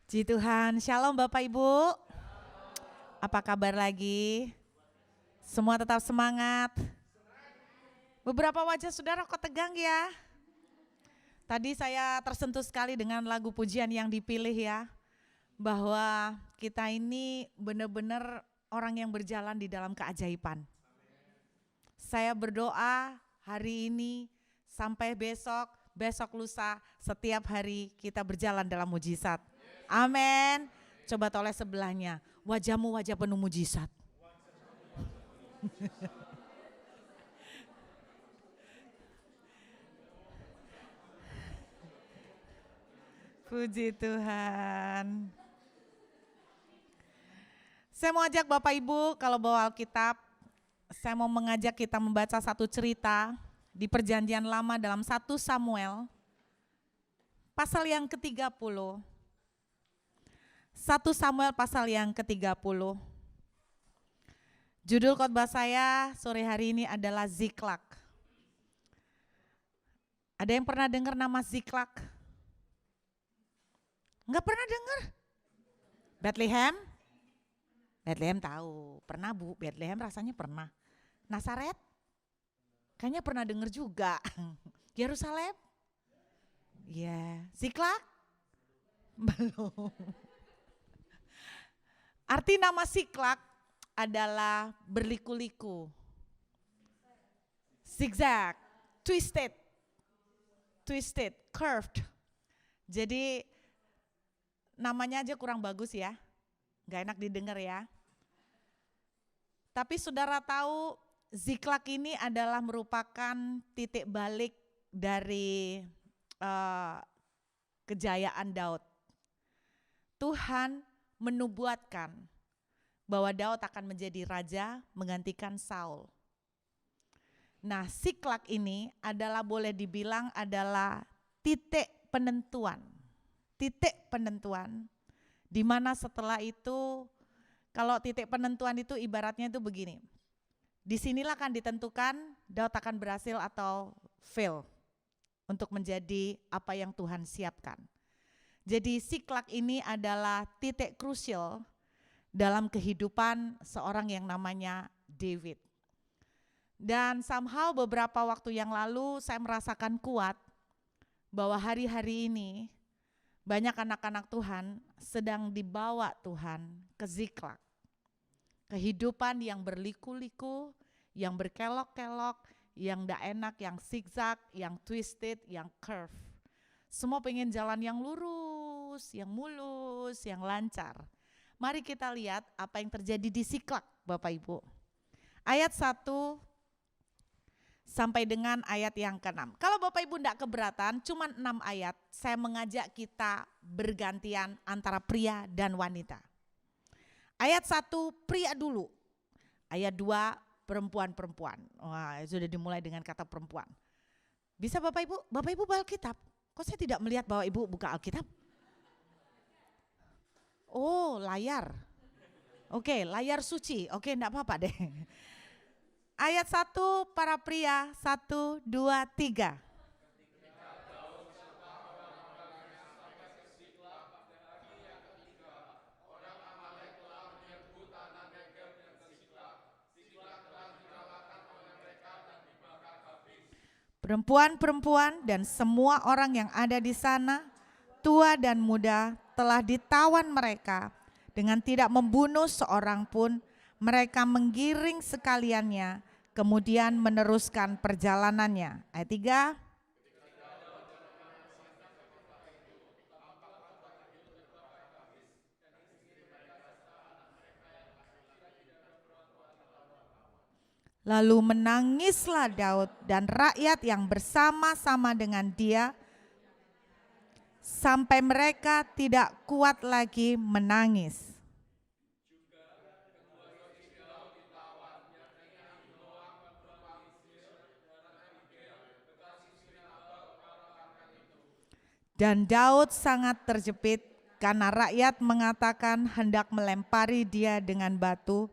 Puji Tuhan, Shalom Bapak Ibu. Apa kabar lagi? Semua tetap semangat. Beberapa wajah saudara kok tegang ya? Tadi saya tersentuh sekali dengan lagu pujian yang dipilih ya. Bahwa kita ini benar-benar orang yang berjalan di dalam keajaiban. Saya berdoa hari ini sampai besok, besok lusa, setiap hari kita berjalan dalam mujizat. Amin. Coba toleh sebelahnya, wajahmu wajah penuh mujizat. Puji Tuhan. Saya mau ajak Bapak Ibu kalau bawa Alkitab, saya mau mengajak kita membaca satu cerita di Perjanjian Lama dalam 1 Samuel pasal yang ke-30. 1 Samuel pasal yang ke-30. Judul khotbah saya sore hari ini adalah Ziklag. Ada yang pernah dengar nama Ziklag? Enggak pernah dengar? Bethlehem? Bethlehem tahu, pernah Bu, Bethlehem rasanya pernah. Nazaret? Kayaknya pernah dengar juga. Yerusalem? Ya, Ziklag? Belum. Arti nama Ziklag adalah berliku-liku, zigzag, twisted, curved. Jadi namanya aja kurang bagus ya, gak enak didengar ya. Tapi saudara tahu Ziklag ini adalah merupakan titik balik dari kejayaan Daud. Tuhan menubuatkan bahwa Daud akan menjadi raja menggantikan Saul. Nah, Ziklag ini adalah boleh dibilang adalah titik penentuan di mana setelah itu, kalau titik penentuan itu ibaratnya itu begini, disinilah akan ditentukan Daud akan berhasil atau fail untuk menjadi apa yang Tuhan siapkan. Jadi Ziklag ini adalah titik krusial dalam kehidupan seorang yang namanya David. Dan somehow beberapa waktu yang lalu saya merasakan kuat bahwa hari-hari ini banyak anak-anak Tuhan sedang dibawa Tuhan ke Ziklag. Kehidupan yang berliku-liku, yang berkelok-kelok, yang tidak enak, yang zigzag, yang twisted, yang curve. Semua pengen jalan yang lurus, yang mulus, yang lancar. Mari kita lihat apa yang terjadi di Ziklag, Bapak Ibu. Ayat 1 sampai dengan ayat yang ke-6. Kalau Bapak Ibu tidak keberatan, cuma 6 ayat, saya mengajak kita bergantian antara pria dan wanita. Ayat 1 pria dulu, ayat 2 perempuan-perempuan. Wah, sudah dimulai dengan kata perempuan. Bisa Bapak Ibu bawa Alkitab? Kok saya tidak melihat bahwa Ibu buka Alkitab? Oh, layar. Oke, layar suci. Oke, enggak apa-apa deh. Ayat 1 para pria, 1, 2, 3. Perempuan-perempuan dan semua orang yang ada di sana, tua dan muda, telah ditawan mereka dengan tidak membunuh seorang pun. Mereka menggiring sekaliannya, kemudian meneruskan perjalanannya. Ayat 3. Lalu menangislah Daud dan rakyat yang bersama-sama dengan dia sampai mereka tidak kuat lagi menangis. Dan Daud sangat terjepit karena rakyat mengatakan hendak melempari dia dengan batu.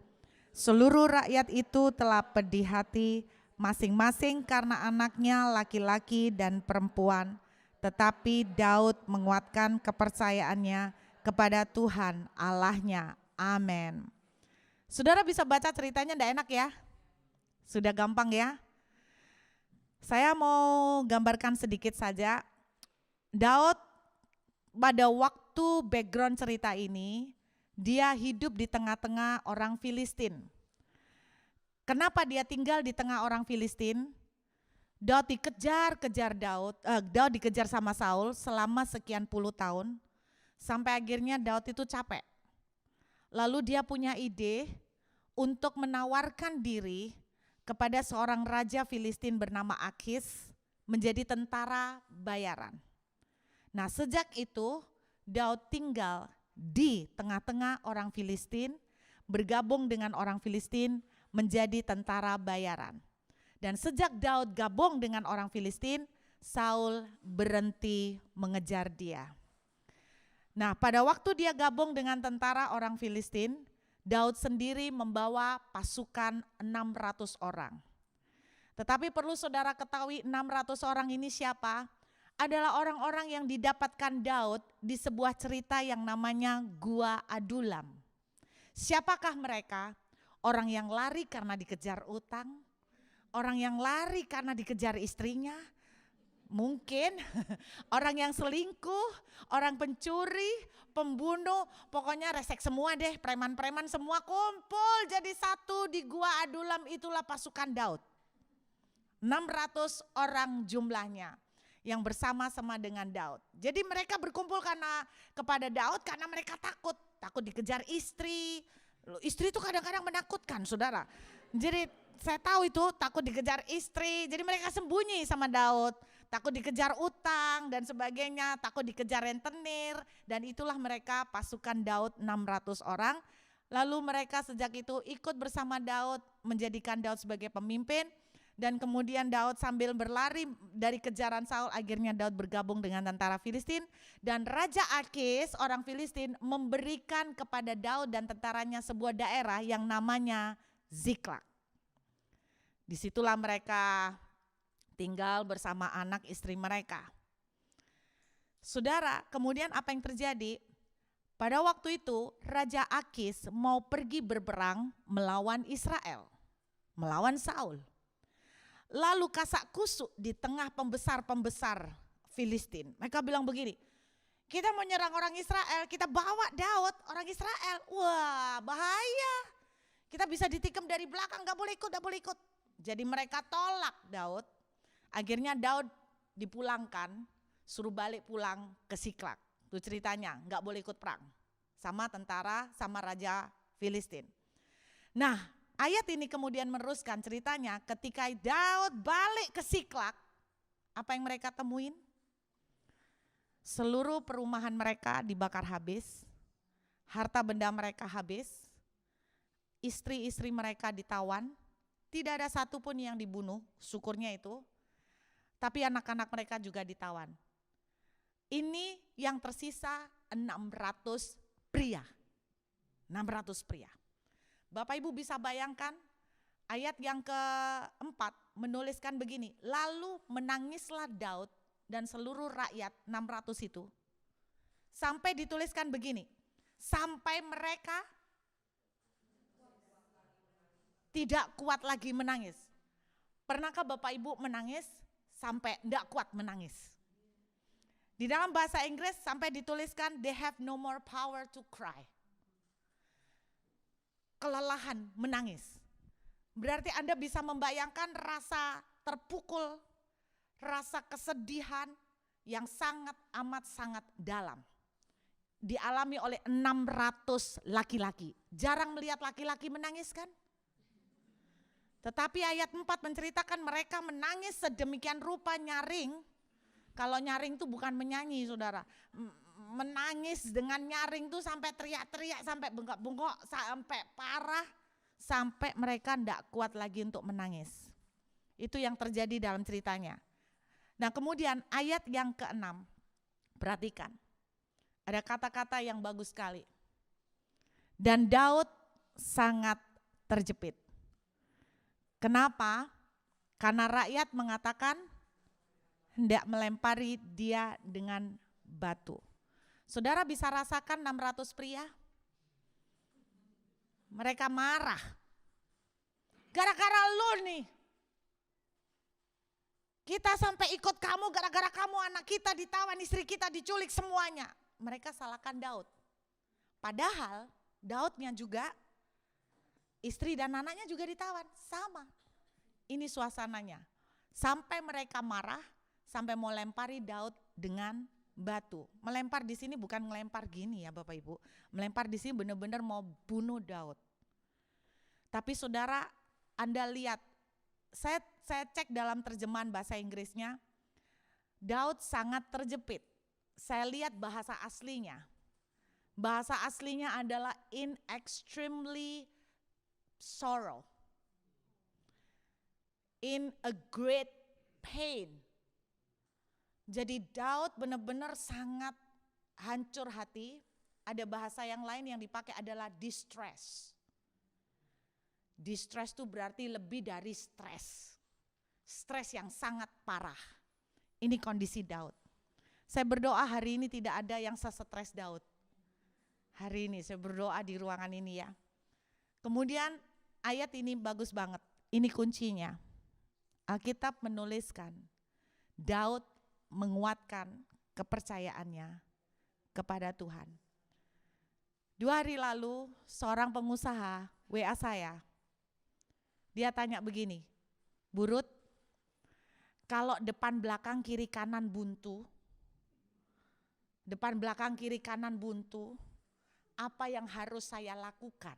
Seluruh rakyat itu telah pedih hati, masing-masing karena anaknya laki-laki dan perempuan. Tetapi Daud menguatkan kepercayaannya kepada Tuhan Allahnya. Amin. Saudara bisa baca ceritanya, enggak enak ya? Sudah gampang ya? Saya mau gambarkan sedikit saja. Daud pada waktu background cerita ini, dia hidup di tengah-tengah orang Filistin. Kenapa dia tinggal di tengah orang Filistin? Daud dikejar sama Saul selama sekian puluh tahun, sampai akhirnya Daud itu capek. Lalu dia punya ide untuk menawarkan diri kepada seorang raja Filistin bernama Akis menjadi tentara bayaran. Nah, sejak itu Daud tinggal di tengah-tengah orang Filistin, bergabung dengan orang Filistin menjadi tentara bayaran. Dan sejak Daud gabung dengan orang Filistin, Saul berhenti mengejar dia. Nah, pada waktu dia gabung dengan tentara orang Filistin, Daud sendiri membawa pasukan 600 orang. Tetapi perlu saudara ketahui 600 orang ini siapa? Adalah orang-orang yang didapatkan Daud di sebuah cerita yang namanya Gua Adulam. Siapakah mereka? Orang yang lari karena dikejar utang, orang yang lari karena dikejar istrinya, mungkin orang yang selingkuh, orang pencuri, pembunuh, pokoknya resek semua deh, preman-preman semua kumpul jadi satu di Gua Adulam, itulah pasukan Daud. 600 orang jumlahnya yang bersama-sama dengan Daud. Jadi mereka berkumpul kepada Daud karena mereka takut dikejar istri. Istri itu kadang-kadang menakutkan, saudara. Jadi saya tahu itu takut dikejar istri, jadi mereka sembunyi sama Daud. Takut dikejar utang dan sebagainya, takut dikejar rentenir, dan itulah mereka pasukan Daud 600 orang. Lalu mereka sejak itu ikut bersama Daud, menjadikan Daud sebagai pemimpin, dan kemudian Daud sambil berlari dari kejaran Saul, akhirnya Daud bergabung dengan tentara Filistin, dan Raja Akis orang Filistin memberikan kepada Daud dan tentaranya sebuah daerah yang namanya Ziklag. Disitulah mereka tinggal bersama anak istri mereka. Saudara, kemudian apa yang terjadi? Pada waktu itu Raja Akis mau pergi berperang melawan Israel, melawan Saul. Lalu kasak kusuk di tengah pembesar-pembesar Filistin. Mereka bilang begini, kita mau nyerang orang Israel, kita bawa Daud orang Israel. Wah, bahaya. Kita bisa ditikam dari belakang, gak boleh ikut. Jadi mereka tolak Daud. Akhirnya Daud dipulangkan, suruh balik pulang ke Ziklag. Itu ceritanya, gak boleh ikut perang sama tentara, sama Raja Filistin. Nah, ayat ini kemudian meneruskan ceritanya, ketika Daud balik ke Ziklag, apa yang mereka temuin? Seluruh perumahan mereka dibakar habis, harta benda mereka habis, istri-istri mereka ditawan, tidak ada satupun yang dibunuh, syukurnya itu, tapi anak-anak mereka juga ditawan. Ini yang tersisa 600 pria. 600 pria. Bapak Ibu bisa bayangkan ayat yang keempat menuliskan begini, lalu menangislah Daud dan seluruh rakyat 600 itu, sampai dituliskan begini, sampai mereka tidak kuat lagi menangis. Pernahkah Bapak Ibu menangis sampai tidak kuat menangis? Di dalam bahasa Inggris sampai dituliskan they have no more power to cry. Kelelahan menangis. Berarti Anda bisa membayangkan rasa terpukul, rasa kesedihan yang sangat amat sangat dalam. Dialami oleh 600 laki-laki. Jarang melihat laki-laki menangis kan? Tetapi ayat 4 menceritakan mereka menangis sedemikian rupa, nyaring. Kalau nyaring itu bukan menyanyi, saudara. Menangis dengan nyaring itu sampai teriak-teriak, sampai bengkak-bengkok, sampai parah. Sampai mereka tidak kuat lagi untuk menangis. Itu yang terjadi dalam ceritanya. Nah, kemudian ayat yang ke-6. Perhatikan. Ada kata-kata yang bagus sekali. Dan Daud sangat terjepit. Kenapa? Karena rakyat mengatakan hendak melempari dia dengan batu. Saudara bisa rasakan 600 pria? Mereka marah. Gara-gara lu nih. Kita sampai ikut kamu, gara-gara kamu anak kita ditawan, istri kita diculik semuanya. Mereka salahkan Daud. Padahal Daudnya juga, istri dan anaknya juga ditawan. Sama. Ini suasananya. Sampai mereka marah, sampai mau lempari Daud dengan batu. Melempar di sini bukan melempar gini ya Bapak Ibu. Melempar di sini benar-benar mau bunuh Daud. Tapi saudara, Anda lihat, saya cek dalam terjemahan bahasa Inggrisnya, Daud sangat terjepit. Saya lihat bahasa aslinya. Bahasa aslinya adalah in extremely sorrow. In a great pain. Jadi Daud benar-benar sangat hancur hati. Ada bahasa yang lain yang dipakai adalah distress. Distress itu berarti lebih dari stres. Stres yang sangat parah. Ini kondisi Daud. Saya berdoa hari ini tidak ada yang sesetres Daud. Hari ini saya berdoa di ruangan ini ya. Kemudian ayat ini bagus banget. Ini kuncinya. Alkitab menuliskan Daud menguatkan kepercayaannya kepada Tuhan. 2 hari lalu seorang pengusaha WA saya. Dia tanya begini, Bu Ruth, kalau depan belakang kiri kanan buntu, apa yang harus saya lakukan?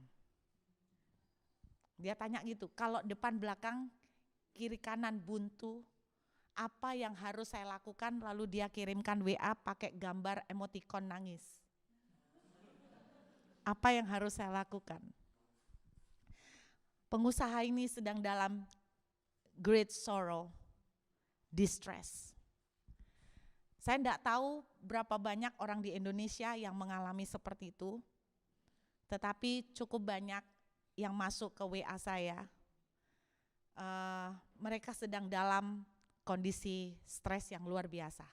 Dia tanya gitu, kalau depan belakang kiri kanan buntu, apa yang harus saya lakukan? Lalu dia kirimkan WA pakai gambar emoticon nangis. Apa yang harus saya lakukan? Pengusaha ini sedang dalam great sorrow, distress. Saya tidak tahu berapa banyak orang di Indonesia yang mengalami seperti itu, tetapi cukup banyak yang masuk ke WA saya. Mereka sedang dalam kondisi stres yang luar biasa.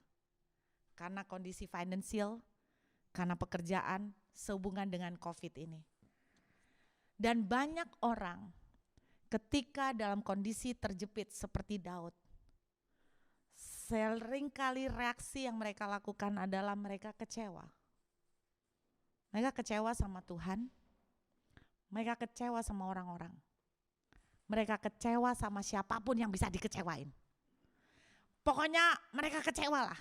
Karena kondisi finansial, karena pekerjaan, sehubungan dengan COVID ini. Dan banyak orang ketika dalam kondisi terjepit seperti Daud, seringkali reaksi yang mereka lakukan adalah mereka kecewa. Mereka kecewa sama Tuhan, mereka kecewa sama orang-orang. Mereka kecewa sama siapapun yang bisa dikecewain. Pokoknya mereka kecewa lah.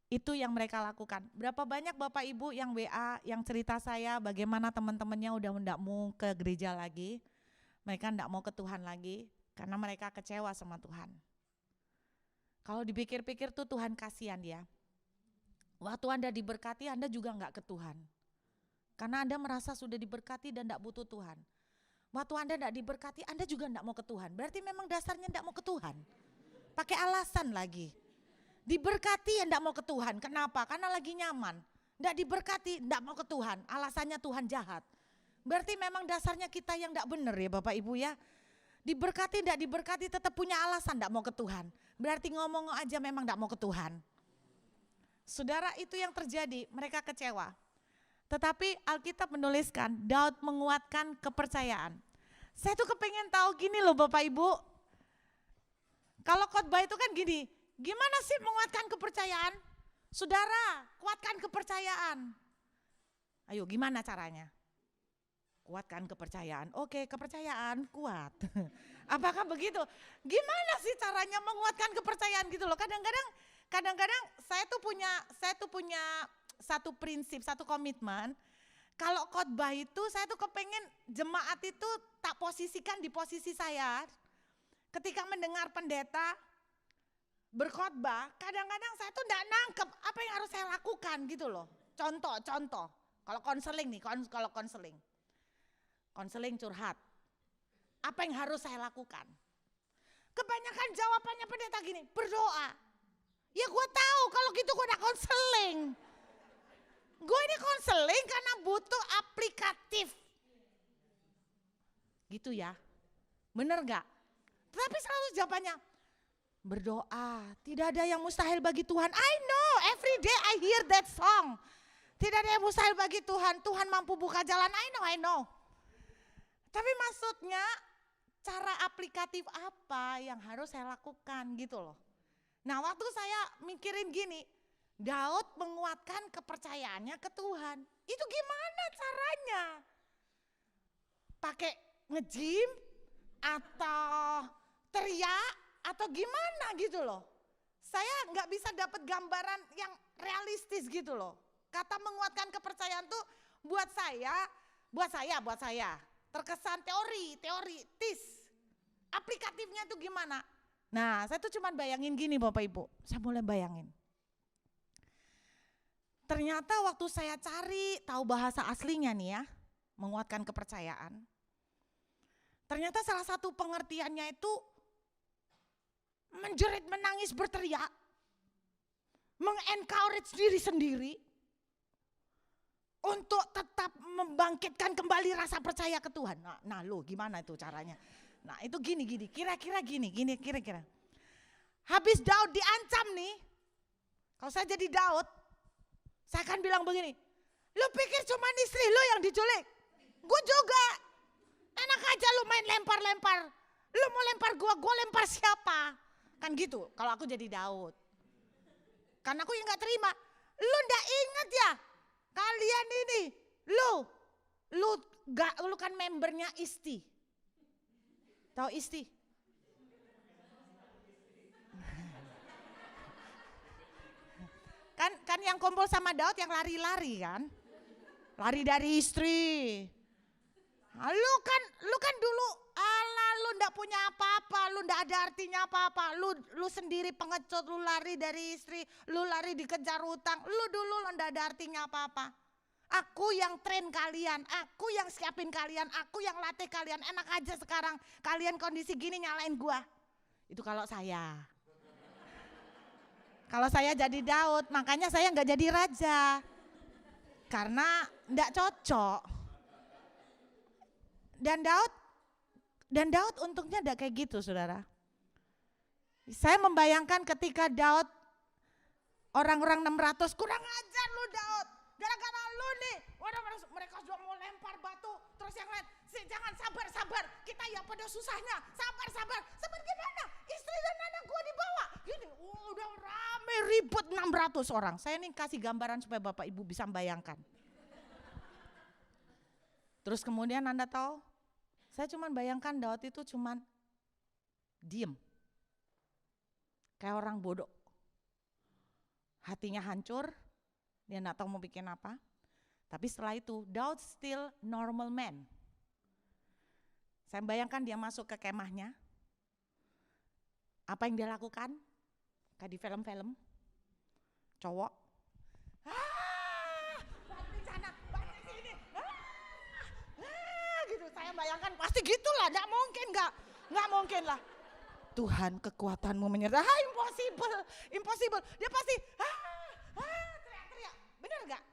Itu yang mereka lakukan. Berapa banyak Bapak Ibu yang WA, yang cerita saya bagaimana teman-temannya udah tidak mau ke gereja lagi. Mereka tidak mau ke Tuhan lagi karena mereka kecewa sama Tuhan. Kalau dipikir-pikir tuh Tuhan kasihan ya. Waktu Anda diberkati Anda juga enggak ke Tuhan. Karena Anda merasa sudah diberkati dan tidak butuh Tuhan. Waktu Anda tidak diberkati Anda juga tidak mau ke Tuhan. Berarti memang dasarnya tidak mau ke Tuhan. Pakai alasan lagi. Diberkati tidak mau ke Tuhan. Kenapa? Karena lagi nyaman. Tidak diberkati tidak mau ke Tuhan. Alasannya Tuhan jahat. Berarti memang dasarnya kita yang tidak benar ya Bapak Ibu ya. Diberkati tidak diberkati tetap punya alasan tidak mau ke Tuhan. Berarti ngomong aja memang tidak mau ke Tuhan. Saudara, itu yang terjadi, mereka kecewa. Tetapi Alkitab menuliskan Daud menguatkan kepercayaan. Saya tuh kepengen tahu gini loh Bapak Ibu. Kalau khotbah itu kan gini, gimana sih menguatkan kepercayaan? Saudara, kuatkan kepercayaan. Ayo gimana caranya? Kuatkan kepercayaan. Oke, kepercayaan kuat. Apakah begitu? Gimana sih caranya menguatkan kepercayaan gitu loh. Kadang-kadang saya tuh punya satu prinsip, satu komitmen. Kalau khotbah itu saya tuh kepengen jemaat itu tak posisikan di posisi saya. Ketika mendengar pendeta berkhotbah, kadang-kadang saya tuh enggak nangkep apa yang harus saya lakukan gitu loh. Contoh. Kalau konseling nih, kalau konseling curhat. Apa yang harus saya lakukan? Kebanyakan jawabannya pendeta gini, berdoa. Ya gue tahu kalau gitu gue udah konseling. Gue ini konseling karena butuh aplikatif. Gitu ya, bener gak? Tapi selalu jawabannya, berdoa, tidak ada yang mustahil bagi Tuhan. I know every day I hear that song. Tidak ada yang mustahil bagi Tuhan. Tuhan mampu buka jalan, I know. Tapi maksudnya cara aplikatif apa yang harus saya lakukan gitu loh. Nah waktu saya mikirin gini, Daud menguatkan kepercayaannya ke Tuhan. Itu gimana caranya? Pakai nge-gym atau teriak atau gimana gitu loh. Saya nggak bisa dapat gambaran yang realistis gitu loh. Kata menguatkan kepercayaan tuh buat saya terkesan teoritis. Aplikatifnya tuh gimana? Nah, saya tuh cuman bayangin gini Bapak Ibu. Saya mulai bayangin. Ternyata waktu saya cari tahu bahasa aslinya nih ya, menguatkan kepercayaan. Ternyata salah satu pengertiannya itu menjerit, menangis, berteriak, mengencourage diri sendiri untuk tetap membangkitkan kembali rasa percaya ke Tuhan. Nah lo gimana itu caranya? Nah itu gini, kira-kira gini. Habis Daud diancam nih, kalau saya jadi Daud, saya akan bilang begini, lu pikir cuma istri lu yang diculik? Gue juga. Enak aja lu main lempar-lempar. Lu mau lempar gue lempar siapa? Kan gitu kalau aku jadi Daud. Karena aku yang gak terima. Lu ndak ingat ya? Kalian ini, lu kan membernya ISTI. Tahu ISTI? Kan yang kumpul sama Daud yang lari-lari kan? Lari dari istri. Lu kan dulu lu ndak punya apa-apa, lu ndak ada artinya apa-apa. Lu sendiri pengecut, lu lari dari istri, lu lari dikejar utang. Lu ndak ada artinya apa-apa. Aku yang train kalian, aku yang siapin kalian, aku yang latih kalian. Enak aja sekarang kalian kondisi gini nyalain gua. Itu kalau saya. Kalau saya jadi Daud, makanya saya nggak jadi raja. Karena ndak cocok. Dan Daud untungnya ndak kayak gitu, Saudara. Saya membayangkan ketika Daud orang-orang 600 kurang ajar lu Daud. Gara-gara lu nih, mereka sudah mau lempar batu, terus yang lain, jangan sabar, kita ya pada susahnya, sabar gimana? Istri dan anak gua dibawa, gini, udah rame ribut 600 orang. Saya nih kasih gambaran supaya Bapak Ibu bisa membayangkan. Terus kemudian Anda tahu, saya cuma bayangkan Daud itu cuma diem, kayak orang bodoh, hatinya hancur. Dia enggak tahu mau bikin apa. Tapi setelah itu Daud still normal man. Saya bayangkan dia masuk ke kemahnya. Apa yang dia lakukan? Kayak di film-film. Cowok. Banting sana, banting sini. Gitu. Saya bayangkan pasti gitulah. Enggak mungkin lah. Tuhan kekuatanmu menyertai. Impossible. Dia pasti benar enggak?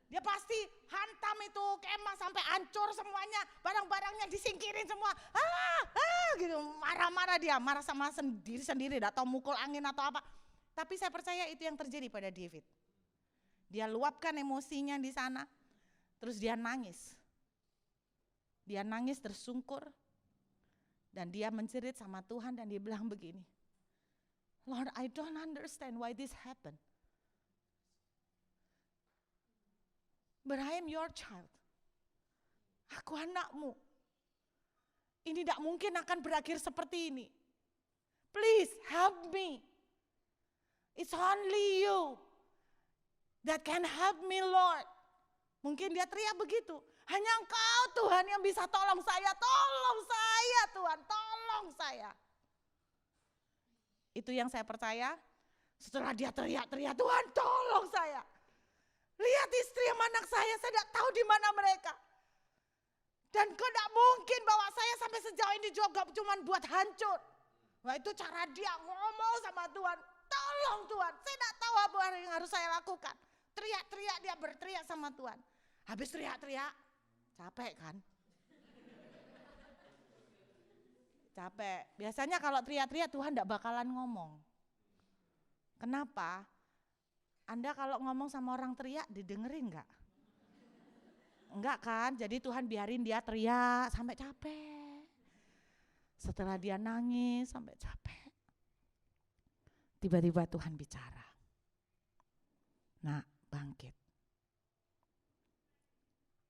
Dia pasti hantam itu kemah sampai hancur semuanya, barang-barangnya disingkirin semua. Gitu, marah-marah dia, marah sama sendiri, enggak tahu mukul angin atau apa. Tapi saya percaya itu yang terjadi pada David. Dia luapkan emosinya di sana, terus dia nangis. Dia nangis tersungkur, dan dia menjerit sama Tuhan dan dia bilang begini, Lord, I don't understand why this happened. But I am your child. Aku anakmu. Ini tidak mungkin akan berakhir seperti ini. Please help me. It's only you that can help me, Lord. Mungkin dia teriak begitu. Hanya Engkau Tuhan yang bisa tolong saya Tuhan, tolong saya. Itu yang saya percaya. Setelah dia teriak-teriak, Tuhan tolong saya. Lihat istri sama anak saya tidak tahu di mana mereka. Dan kau tidak mungkin bawa saya sampai sejauh ini juga cuma buat hancur. Wah itu cara dia ngomong sama Tuhan. Tolong Tuhan, saya tidak tahu apa yang harus saya lakukan. Teriak-teriak dia berteriak sama Tuhan. Habis teriak-teriak, capek kan? Capek. Biasanya kalau teriak-teriak Tuhan tidak bakalan ngomong. Kenapa? Anda kalau ngomong sama orang teriak didengerin enggak? Enggak kan? Jadi Tuhan biarin dia teriak sampai capek. Setelah dia nangis sampai capek, tiba-tiba Tuhan bicara. Nah, bangkit.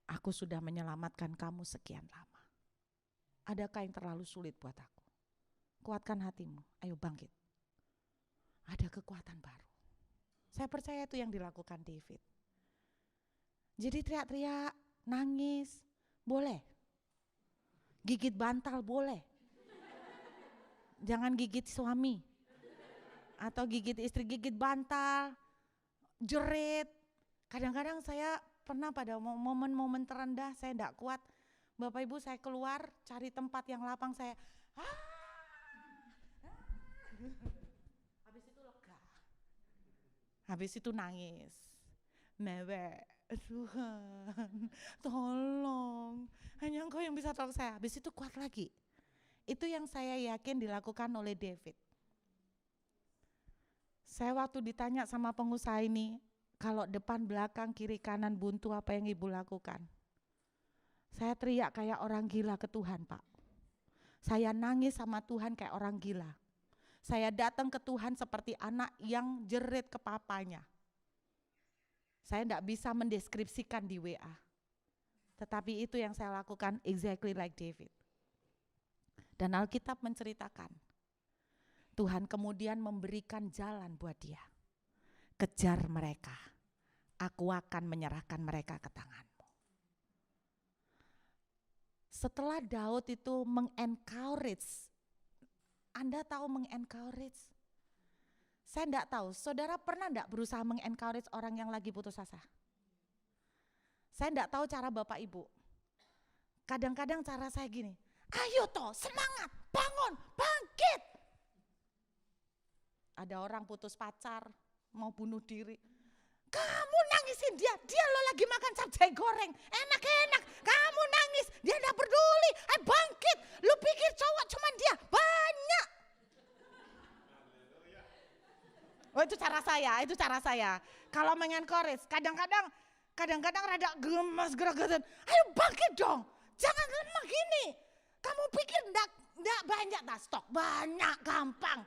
Aku sudah menyelamatkan kamu sekian lama. Adakah yang terlalu sulit buat aku? Kuatkan hatimu, ayo bangkit. Ada kekuatan baru. Saya percaya itu yang dilakukan David. Jadi teriak-teriak, nangis, boleh. Gigit bantal boleh. Jangan gigit suami. Atau gigit istri, gigit bantal, jerit. Kadang-kadang saya pernah pada momen-momen terendah saya tidak kuat, Bapak Ibu saya keluar cari tempat yang lapang, saya habis itu lega, habis itu nangis, mewek, Tuhan tolong, hanya Engkau yang bisa tolong saya, habis itu kuat lagi. Itu yang saya yakin dilakukan oleh David. Saya waktu ditanya sama pengusaha ini, kalau depan, belakang, kiri, kanan, buntu apa yang ibu lakukan? Saya teriak kayak orang gila ke Tuhan, Pak. Saya nangis sama Tuhan kayak orang gila. Saya datang ke Tuhan seperti anak yang jerit ke papanya. Saya tidak bisa mendeskripsikan di WA. Tetapi itu yang saya lakukan exactly like David. Dan Alkitab menceritakan, Tuhan kemudian memberikan jalan buat dia. Kejar mereka, aku akan menyerahkan mereka ke tanganmu. Setelah Daud itu mengencourage, Anda tahu mengencourage? Saya enggak tahu, saudara pernah enggak berusaha mengencourage orang yang lagi putus asa? Saya enggak tahu cara Bapak Ibu. Kadang-kadang cara saya gini, ayo toh semangat, bangun, bangkit. Ada orang putus pacar, mau bunuh diri, kamu nangisin dia lo lagi makan capcay goreng, enak-enak, kamu nangis, dia gak peduli, ayo bangkit, lu pikir cowok cuman dia, banyak. Oh itu cara saya, kalau mengencourage, kadang-kadang rada gemas, geragasan, ayo bangkit dong, jangan lemah gini, kamu pikir enggak banyak, nah stok banyak, gampang.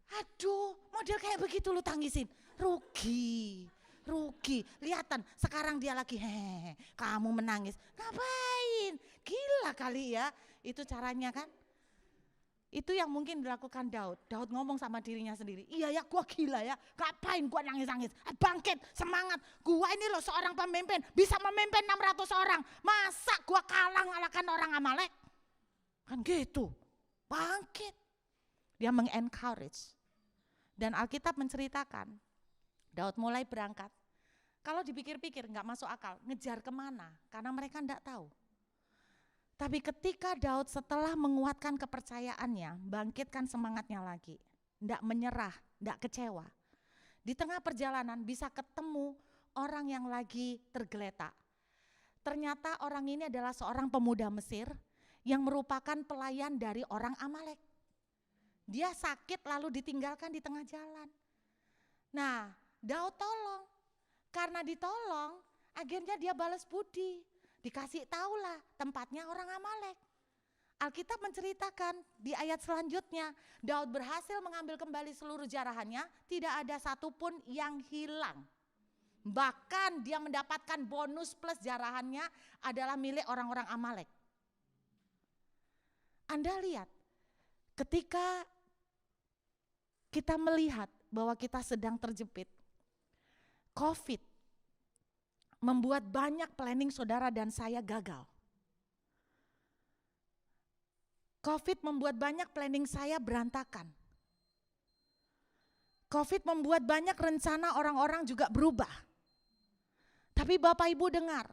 Aduh, model kayak begitu lu tangisin, rugi, lihatan sekarang dia lagi kamu menangis, ngapain, gila kali ya, itu caranya kan. Itu yang mungkin dilakukan Daud ngomong sama dirinya sendiri, iya ya gua gila ya, ngapain gua nangis-nangis, bangkit, semangat, gua ini loh seorang pemimpin, bisa memimpin 600 orang, masa gua kalah ngalahkan orang Amalek, kan gitu, bangkit. Dia mengencourage. Dan Alkitab menceritakan, Daud mulai berangkat. Kalau dipikir-pikir nggak masuk akal, ngejar kemana? Karena mereka enggak tahu. Tapi ketika Daud setelah menguatkan kepercayaannya, bangkitkan semangatnya lagi. Enggak menyerah, enggak kecewa. Di tengah perjalanan bisa ketemu orang yang lagi tergeletak. Ternyata orang ini adalah seorang pemuda Mesir yang merupakan pelayan dari orang Amalek. Dia sakit lalu ditinggalkan di tengah jalan. Nah, Daud tolong. Karena ditolong, akhirnya dia balas budi. Dikasih tahulah tempatnya orang Amalek. Alkitab menceritakan di ayat selanjutnya, Daud berhasil mengambil kembali seluruh jarahannya, tidak ada satupun yang hilang. Bahkan dia mendapatkan bonus plus jarahannya adalah milik orang-orang Amalek. Anda lihat, ketika kita melihat bahwa kita sedang terjepit, COVID membuat banyak planning saudara dan saya gagal. COVID membuat banyak planning saya berantakan. COVID membuat banyak rencana orang-orang juga berubah. Tapi Bapak Ibu dengar,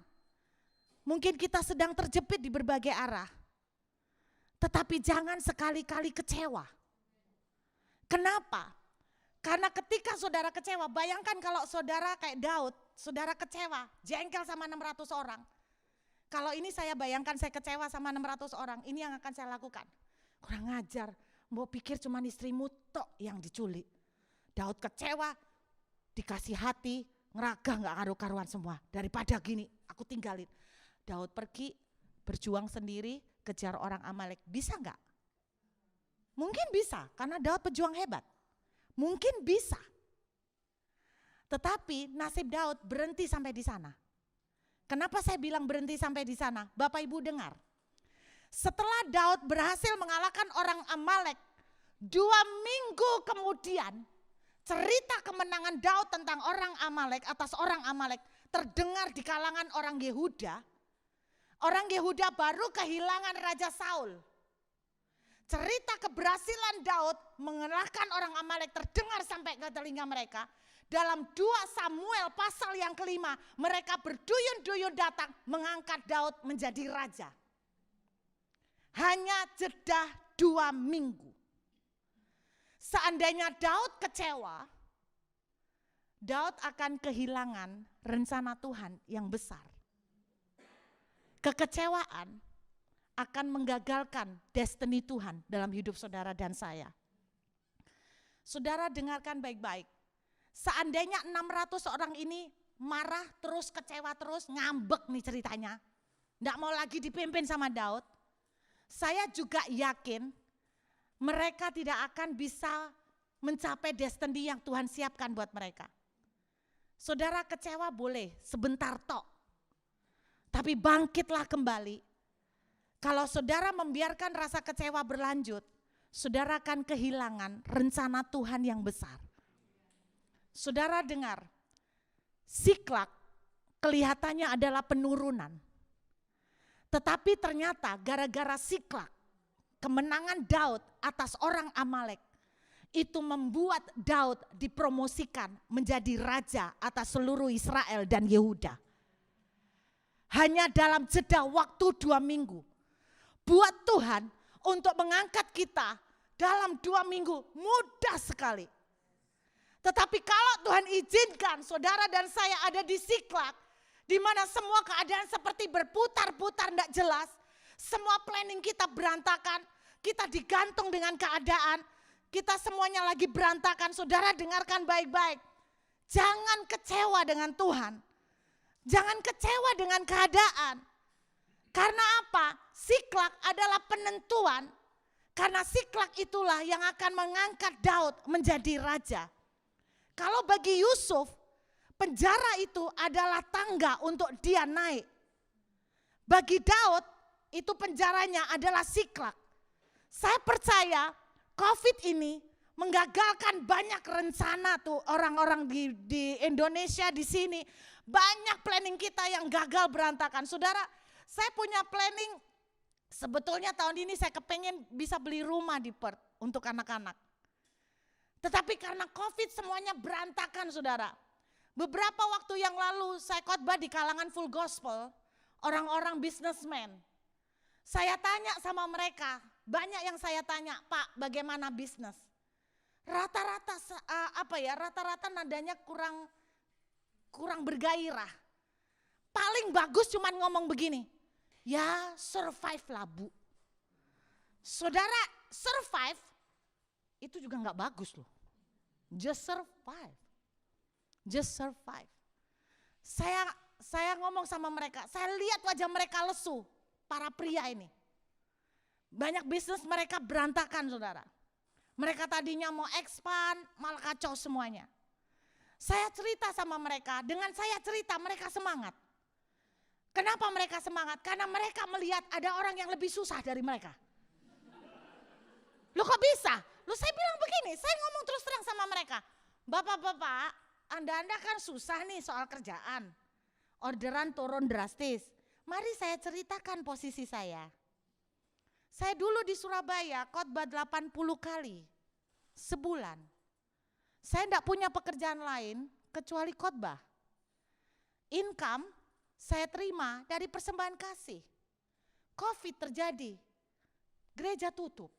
mungkin kita sedang terjepit di berbagai arah. Tetapi jangan sekali-kali kecewa. Kenapa? Karena ketika saudara kecewa, bayangkan kalau saudara kayak Daud, saudara kecewa, jengkel sama 600 orang. Kalau ini saya bayangkan saya kecewa sama 600 orang, ini yang akan saya lakukan. Kurang ajar, mau pikir cuma istrimu tok yang diculik. Daud kecewa, dikasih hati, ngeragah nggak karu-karuan semua. Daripada gini, aku tinggalin. Daud pergi, berjuang sendiri, kejar orang Amalek. Bisa nggak? Mungkin bisa, karena Daud pejuang hebat. Mungkin bisa. Tetapi nasib Daud berhenti sampai di sana. Kenapa saya bilang berhenti sampai di sana? Bapak Ibu dengar. Setelah Daud berhasil mengalahkan orang Amalek, 2 minggu kemudian cerita kemenangan Daud tentang orang Amalek atas orang Amalek terdengar di kalangan orang Yehuda. Orang Yehuda baru kehilangan Raja Saul. Cerita keberhasilan Daud mengalahkan orang Amalek terdengar sampai ke telinga mereka. Dalam 2 Samuel pasal yang kelima, mereka berduyun-duyun datang mengangkat Daud menjadi raja. Hanya jeda 2 minggu. Seandainya Daud kecewa, Daud akan kehilangan rencana Tuhan yang besar. Kekecewaan akan menggagalkan destiny Tuhan dalam hidup saudara dan saya. Saudara dengarkan baik-baik. Seandainya 600 orang ini marah terus, kecewa terus, ngambek nih ceritanya. Nggak mau lagi dipimpin sama Daud. Saya juga yakin mereka tidak akan bisa mencapai destiny yang Tuhan siapkan buat mereka. Saudara kecewa boleh sebentar tok. Tapi bangkitlah kembali. Kalau saudara membiarkan rasa kecewa berlanjut, saudara akan kehilangan rencana Tuhan yang besar. Saudara dengar, Siklak kelihatannya adalah penurunan. Tetapi ternyata gara-gara Siklak, kemenangan Daud atas orang Amalek, itu membuat Daud dipromosikan menjadi raja atas seluruh Israel dan Yehuda. Hanya dalam jeda waktu 2 minggu. Buat Tuhan untuk mengangkat kita dalam 2 minggu mudah sekali. Tetapi kalau Tuhan izinkan saudara dan saya ada di Siklak, di mana semua keadaan seperti berputar-putar tidak jelas, semua planning kita berantakan, kita digantung dengan keadaan, kita semuanya lagi berantakan. Saudara dengarkan baik-baik, jangan kecewa dengan Tuhan, jangan kecewa dengan keadaan. Karena apa? Siklak adalah penentuan, karena Siklak itulah yang akan mengangkat Daud menjadi raja. Kalau bagi Yusuf, penjara itu adalah tangga untuk dia naik. Bagi Daud, itu penjaranya adalah Siklak. Saya percaya COVID ini menggagalkan banyak rencana tuh orang-orang di Indonesia di sini. Banyak planning kita yang gagal berantakan. Saudara, saya punya planning, sebetulnya tahun ini saya kepengen bisa beli rumah di Perth untuk anak-anak. Tetapi karena COVID semuanya berantakan saudara. Beberapa waktu yang lalu saya khotbah di kalangan full gospel, orang-orang businessman. Saya tanya sama mereka, banyak yang saya tanya, Pak bagaimana bisnis? Rata-rata rata-rata nadanya kurang bergairah. Paling bagus cuman ngomong begini, ya survive lah Bu. Saudara survive, itu juga gak bagus loh. Just survive. Just survive. Saya ngomong sama mereka, saya lihat wajah mereka lesu, para pria ini. Banyak bisnis mereka berantakan saudara. Mereka tadinya mau expand, malah kacau semuanya. Saya cerita sama mereka, dengan saya cerita mereka semangat. Kenapa mereka semangat? Karena mereka melihat ada orang yang lebih susah dari mereka. Loh kok bisa? Loh saya bilang begini, saya ngomong terus terang sama mereka. Bapak-bapak, Anda kan susah nih soal kerjaan. Orderan turun drastis. Mari saya ceritakan posisi saya. Saya dulu di Surabaya khotbah 80 kali sebulan. Saya enggak punya pekerjaan lain kecuali khotbah. Income saya terima dari persembahan kasih. COVID terjadi, gereja tutup.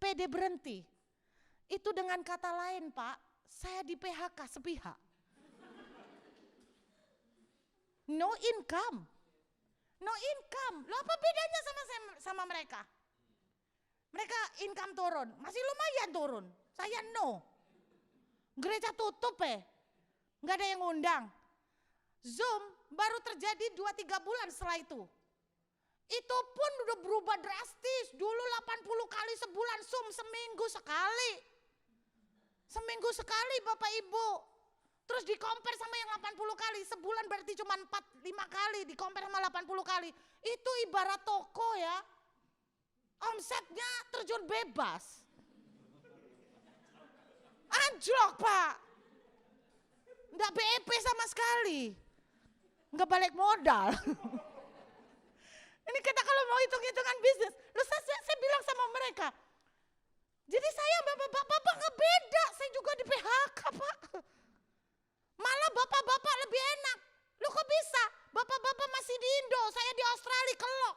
PD berhenti. Itu dengan kata lain Pak, saya di PHK sepihak. No income. No income. Loh apa bedanya sama mereka? Mereka income turun, masih lumayan turun. Saya no. Gereja tutup Nggak ada yang ngundang. Zoom baru terjadi 2-3 bulan setelah itu. Itu pun udah berubah drastis. Dulu 80 kali sebulan Zoom, seminggu sekali. Seminggu sekali Bapak Ibu. Terus di-compare sama yang 80 kali. Sebulan berarti cuma 4-5 kali. Di-compare sama 80 kali. Itu ibarat toko ya. Omsetnya terjun bebas. Anjlok Pak. Enggak BEP sama sekali. Enggak balik modal. Ini kita kalau mau hitung-hitungan bisnis. Lalu saya bilang sama mereka. Jadi saya bapak-bapak nggak beda. Saya juga di PHK Pak. Malah bapak-bapak lebih enak. Lu kok bisa? Bapak-bapak masih di Indo. Saya di Australia kelok.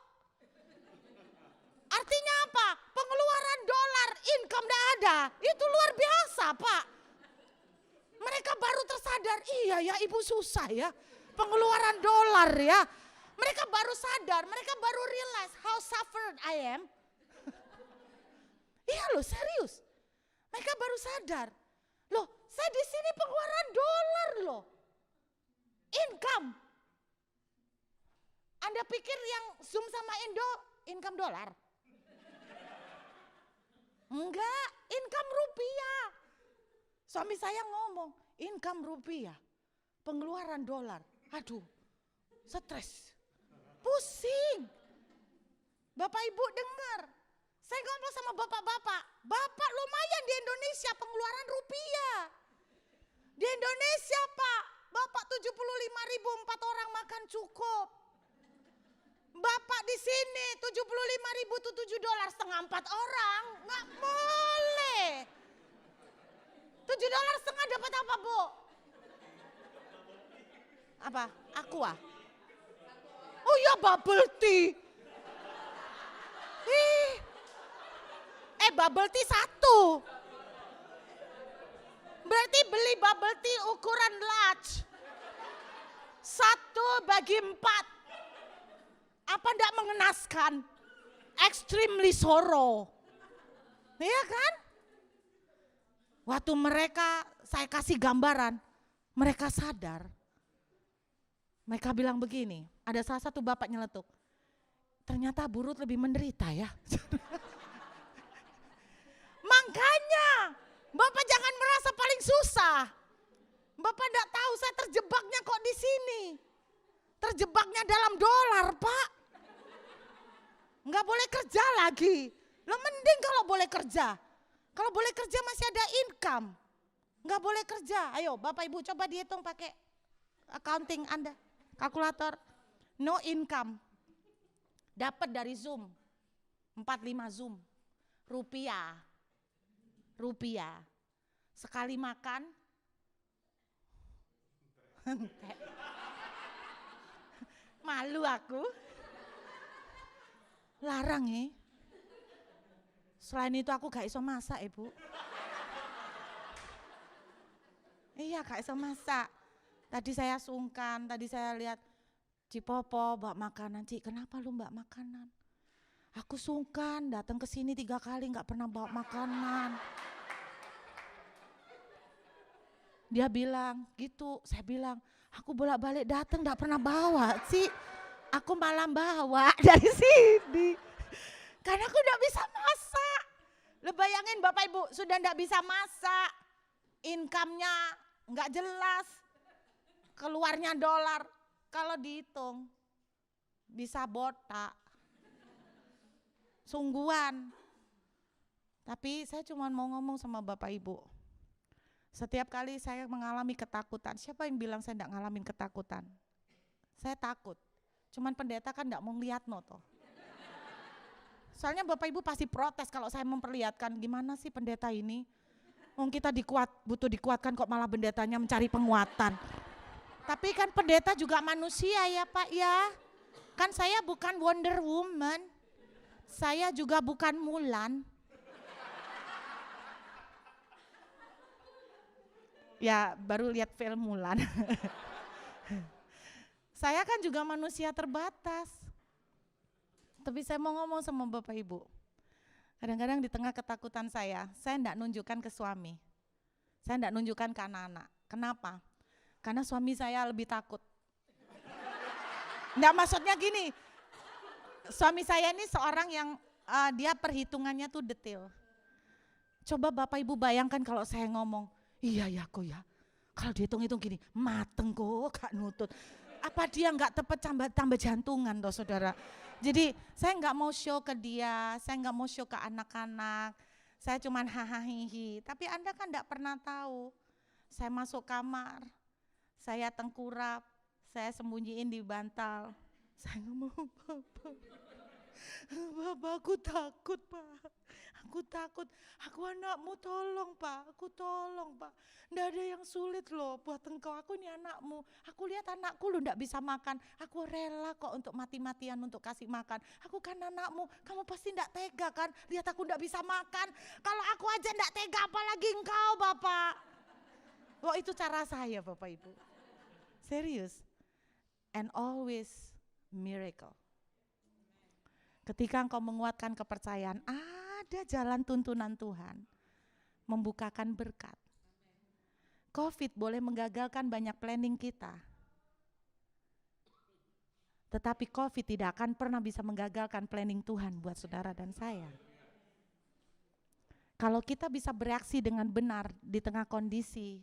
Artinya apa? Pengeluaran dolar, income enggak ada. Itu luar biasa Pak. Mereka baru tersadar, iya ya ibu susah ya. Pengeluaran dolar ya. Mereka baru sadar, mereka baru realize how suffered I am. Iya loh serius. Mereka baru sadar. Loh saya di sini pengeluaran dolar loh. Income. Anda pikir yang Zoom sama Indo income dolar? Enggak, income rupiah. Suami saya ngomong, income rupiah, pengeluaran dolar. Aduh, stres, pusing. Bapak Ibu dengar, saya ngomong sama bapak-bapak, bapak lumayan di Indonesia pengeluaran rupiah. Di Indonesia Pak, bapak 75.000 4 orang makan cukup. Bapak di sini 75.000 tuh $7 setengah 4 orang, nggak boleh. $7 setengah dapat apa Bu? Apa? Aqua? Oh iya bubble tea. Bubble tea 1. Berarti beli bubble tea ukuran large. 1/4. Apa enggak mengenaskan? Extremely sorrow. Iya kan? Waktu mereka, saya kasih gambaran, mereka sadar. Mereka bilang begini, ada salah satu bapak nyeletuk, ternyata Bu Ruth lebih menderita ya. Makanya, Bapak jangan merasa paling susah. Bapak enggak tahu saya terjebaknya kok di sini. Terjebaknya dalam dolar Pak. Enggak boleh kerja lagi. Lo mending kalau boleh kerja. Kalau boleh kerja masih ada income. Enggak boleh kerja. Ayo Bapak Ibu coba dihitung pakai accounting Anda. Kalkulator. No income. Dapat dari Zoom. 45 Zoom. Rupiah. Sekali makan. Malu aku. Larang ya. Selain itu aku gak iso masak Ibu. Iya gak iso masak. Tadi saya sungkan, tadi saya lihat Cipopo bawa makanan. Ci kenapa lu mbak makanan? Aku sungkan datang ke sini 3 kali gak pernah bawa makanan. Dia bilang gitu, saya bilang aku bolak-balik datang gak pernah bawa sih. Aku malah bawa dari sini. Karena aku gak bisa masak. Lu bayangin Bapak Ibu sudah gak bisa masak. Income-nya gak jelas. Keluarnya dolar. Kalau dihitung bisa botak. Sungguhan. Tapi saya cuma mau ngomong sama Bapak Ibu. Setiap kali saya mengalami ketakutan, siapa yang bilang saya enggak ngalamin ketakutan? Saya takut. Cuman pendeta kan enggak mau ngeliat toh. Soalnya Bapak Ibu pasti protes kalau saya memperlihatkan gimana sih pendeta ini. Kita butuh dikuatkan kok malah pendetanya mencari penguatan. Tapi kan pendeta juga manusia ya Pak ya. Kan saya bukan Wonder Woman. Saya juga bukan Mulan. Ya baru lihat film Mulan. Saya kan juga manusia terbatas. Tapi saya mau ngomong sama Bapak Ibu. Kadang-kadang di tengah ketakutan saya enggak nunjukkan ke suami. Saya enggak nunjukkan ke anak-anak. Kenapa? Karena suami saya lebih takut. Enggak, maksudnya gini, suami saya ini seorang yang dia perhitungannya tuh detail. Coba Bapak Ibu bayangkan kalau saya ngomong, iya ya kok ya, kalau dihitung-hitung gini, mateng kok gak nutut. Apa dia gak tepat tambah jantungan toh saudara. Jadi saya gak mau show ke dia, saya gak mau show ke anak-anak, saya cuman hahaha. Tapi Anda kan gak pernah tahu, saya masuk kamar, saya tengkurap, saya sembunyiin di bantal. Saya ngomong, Bapak aku takut Pak, aku takut, aku anakmu tolong Pak, aku tolong Pak. Nggak ada yang sulit loh buat engkau, aku ini anakmu, aku lihat anakku lo nggak bisa makan, aku rela kok untuk mati-matian untuk kasih makan. Aku kan anakmu, kamu pasti nggak tega kan, lihat aku nggak bisa makan, kalau aku aja nggak tega apalagi engkau Bapak. Wah itu cara saya Bapak Ibu, serius, and always miracle. Ketika engkau menguatkan kepercayaan, ada jalan tuntunan Tuhan, membukakan berkat. COVID boleh menggagalkan banyak planning kita, tetapi COVID tidak akan pernah bisa menggagalkan planning Tuhan buat saudara dan saya. Kalau kita bisa bereaksi dengan benar di tengah kondisi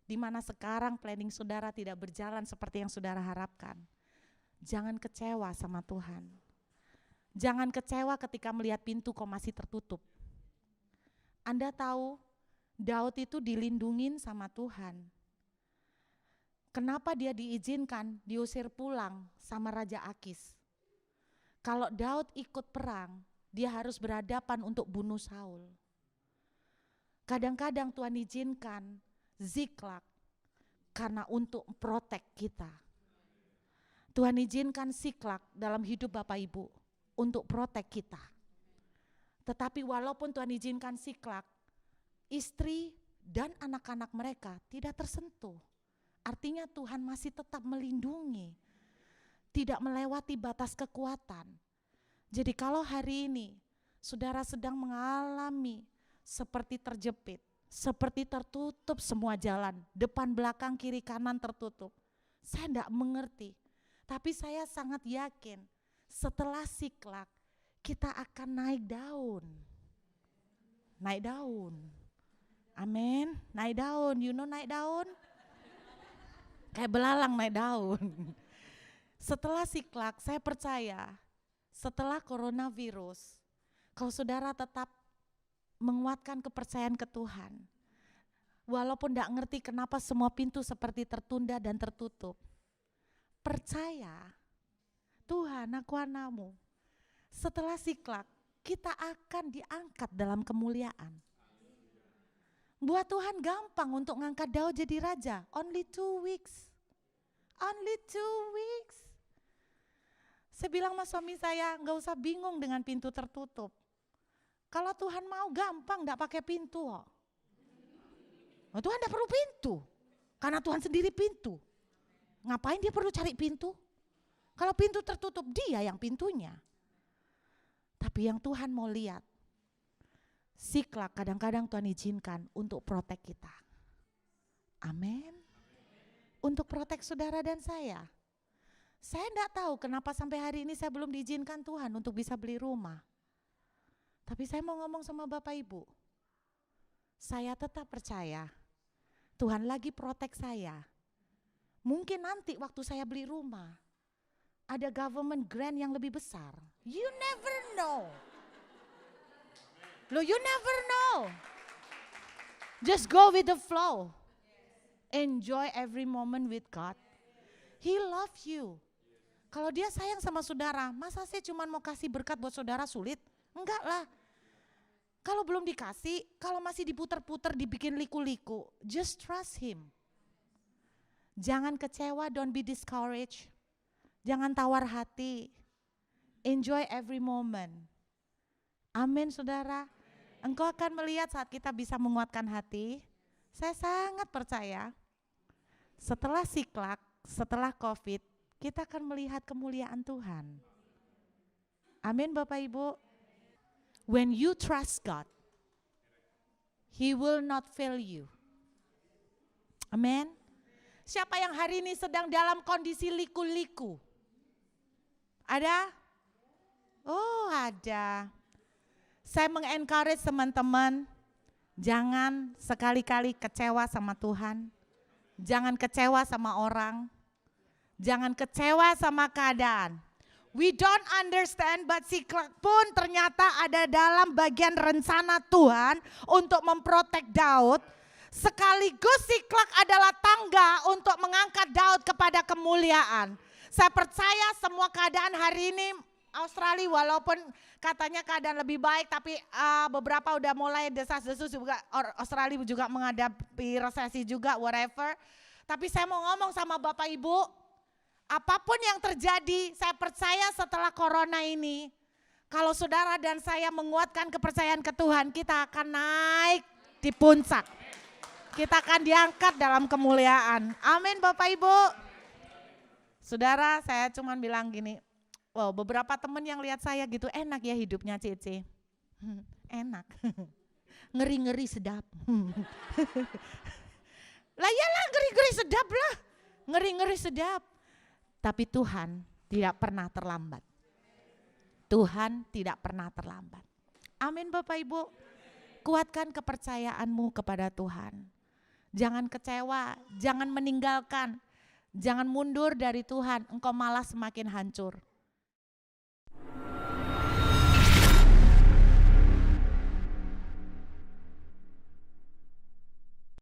di mana sekarang planning saudara tidak berjalan seperti yang saudara harapkan, jangan kecewa sama Tuhan. Jangan kecewa ketika melihat pintu kok masih tertutup. Anda tahu, Daud itu dilindungin sama Tuhan. Kenapa dia diizinkan diusir pulang sama Raja Akis? Kalau Daud ikut perang, dia harus berhadapan untuk bunuh Saul. Kadang-kadang Tuhan izinkan Ziklag karena untuk protek kita. Tuhan izinkan Ziklag dalam hidup Bapak Ibu untuk protek kita. Tetapi walaupun Tuhan izinkan Ziklag, istri dan anak-anak mereka tidak tersentuh. Artinya Tuhan masih tetap melindungi, tidak melewati batas kekuatan. Jadi kalau hari ini saudara sedang mengalami seperti terjepit, seperti tertutup semua jalan, depan, belakang, kiri, kanan tertutup. Saya tidak mengerti, tapi saya sangat yakin setelah Ziklag kita akan naik daun. Naik daun. Amin. Naik daun. You know naik daun? Kayak belalang naik daun. Setelah Ziklag saya percaya setelah coronavirus, kalau saudara tetap menguatkan kepercayaan ke Tuhan, walaupun tidak ngerti kenapa semua pintu seperti tertunda dan tertutup, percaya Tuhan, aku anakmu. Setelah Ziklag, kita akan diangkat dalam kemuliaan. Buat Tuhan gampang untuk ngangkat Daud jadi raja. Only 2 weeks. Only 2 weeks. Saya bilang sama suami saya, gak usah bingung dengan pintu tertutup. Kalau Tuhan mau gampang, gak pakai pintu. Oh, Tuhan gak perlu pintu. Karena Tuhan sendiri pintu. Ngapain dia perlu cari pintu? Kalau pintu tertutup, dia yang pintunya. Tapi yang Tuhan mau lihat, Ziklag kadang-kadang Tuhan izinkan untuk protek kita. Amin. Untuk protek saudara dan saya. Saya enggak tahu kenapa sampai hari ini saya belum diizinkan Tuhan untuk bisa beli rumah. Tapi saya mau ngomong sama Bapak Ibu. Saya tetap percaya Tuhan lagi protek saya. Mungkin nanti waktu saya beli rumah, ada government grant yang lebih besar. You never know. Loh, you never know. Just go with the flow. Enjoy every moment with God. He loves you. Kalau dia sayang sama saudara, masa saya cuma mau kasih berkat buat saudara sulit? Enggak lah. Kalau belum dikasih, kalau masih diputer-puter, dibikin liku-liku, just trust him. Jangan kecewa, don't be discouraged. Jangan tawar hati. Enjoy every moment. Amin saudara. Engkau akan melihat saat kita bisa menguatkan hati. Saya sangat percaya setelah Ziklag, setelah COVID, kita akan melihat kemuliaan Tuhan. Amin Bapak Ibu. When you trust God, He will not fail you. Amin. Siapa yang hari ini sedang dalam kondisi liku-liku? Ada? Oh, ada. Saya mengencourage teman-teman, jangan sekali-kali kecewa sama Tuhan. Jangan kecewa sama orang. Jangan kecewa sama keadaan. We don't understand, but Siklag pun ternyata ada dalam bagian rencana Tuhan untuk memprotek Daud. Sekaligus Siklag adalah tangga untuk mengangkat Daud kepada kemuliaan. Saya percaya semua keadaan hari ini Australia walaupun katanya keadaan lebih baik, tapi beberapa udah mulai desas-desus juga. Australia juga menghadapi resesi juga, whatever. Tapi saya mau ngomong sama Bapak Ibu, apapun yang terjadi, saya percaya setelah corona ini, kalau saudara dan saya menguatkan kepercayaan ke Tuhan, kita akan naik di puncak. Kita akan diangkat dalam kemuliaan. Amin Bapak Ibu. Saudara, saya cuma bilang gini, wow, beberapa teman yang lihat saya gitu, enak ya hidupnya Cici. Enak. Ngeri-ngeri sedap. Lah iyalah ngeri-ngeri sedap lah. Ngeri-ngeri sedap. Tapi Tuhan tidak pernah terlambat. Tuhan tidak pernah terlambat. Amin Bapak Ibu. Kuatkan kepercayaanmu kepada Tuhan. Jangan kecewa, jangan meninggalkan, jangan mundur dari Tuhan. Engkau malah semakin hancur.